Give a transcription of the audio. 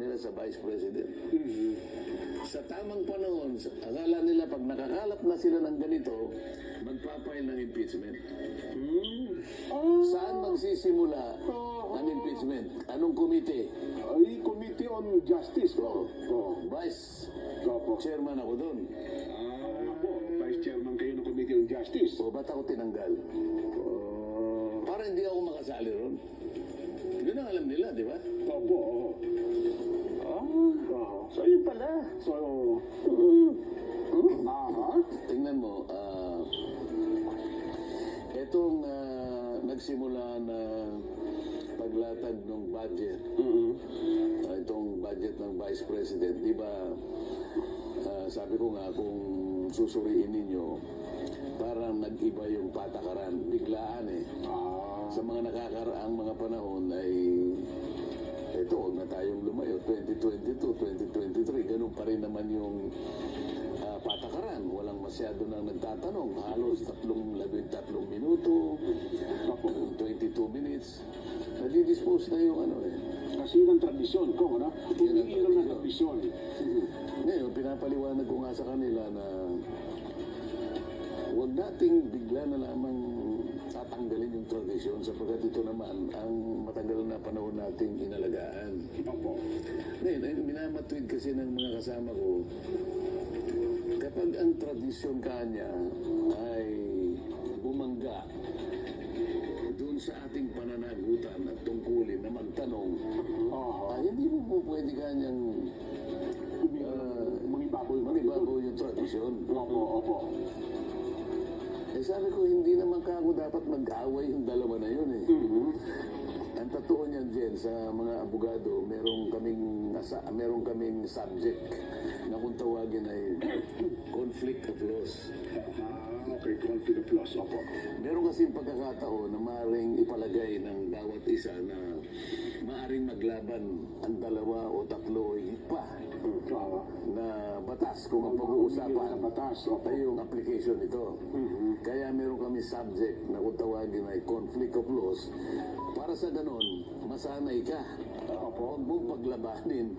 nila sa Vice President. Sa tamang panahon, akala nila pag nakakalap na sila ng ganito, magpapile ng impeachment. Saan magsisimula ang impeachment? Anong komite? Ay, Committee on Justice. Vice Opo. Chairman ako doon. Opo, Vice Chairman kayo ng Committee on Justice. O ba't ako tinanggal? Para hindi ako makasali ron. Yun ang alam nila, di ba? Opo, oo. So yun pala. So, Tingnan mo, etong nagsimula na paglatag ng budget, itong budget ng Vice President, di ba, sabi ko nga, kung susuriin ninyo, parang nag-iba yung patakaran, biglaan eh. Sa mga nakakaraang mga panahon ay, ito, huwag na tayong lumayo, 2022, 2023, ganun pa rin naman yung patakaran. Walang masyado nang nagtatanong. Halos 13 minuto, 22 minutes. Nadidispose na yung ano eh. kasi yun ang tradisyon ko, ano? Iniiral na tradisyon. Ngayon, pinapaliwanag ko nga sa kanila na huwag nating bigla na lamang tatanggalin yung tradisyon sapagkat ito naman ang matagal na panahon nating inalagaan. Opo. Ngayon, minamatuwid kasi ng mga kasama ko, kapag ang tradisyon kanya ay bumangga doon sa ating pananagutan at tungkulin na magtanong, hindi mo po pwede kanyang manibago yung tradisyon. Opo, opo. Eh sabi ko, hindi naman kako dapat mag-away yung dalawa na yun eh. Ang totoo niyan, Jen, sa mga abogado, meron kaming subject na kung tawagin ay conflict of laws. Okay, conflict of laws, opo. Meron kasing pagkakataon na maaaring ipalagay ng bawat isa na maaaring maglaban ang dalawa o tatlo o higit pa na batas kung ang pag-uusapan ay yung application nito. Kaya meron kami subject na kung tawagin ay conflict of laws. Para sa ganon, masanay ka. Huwag mong paglabanin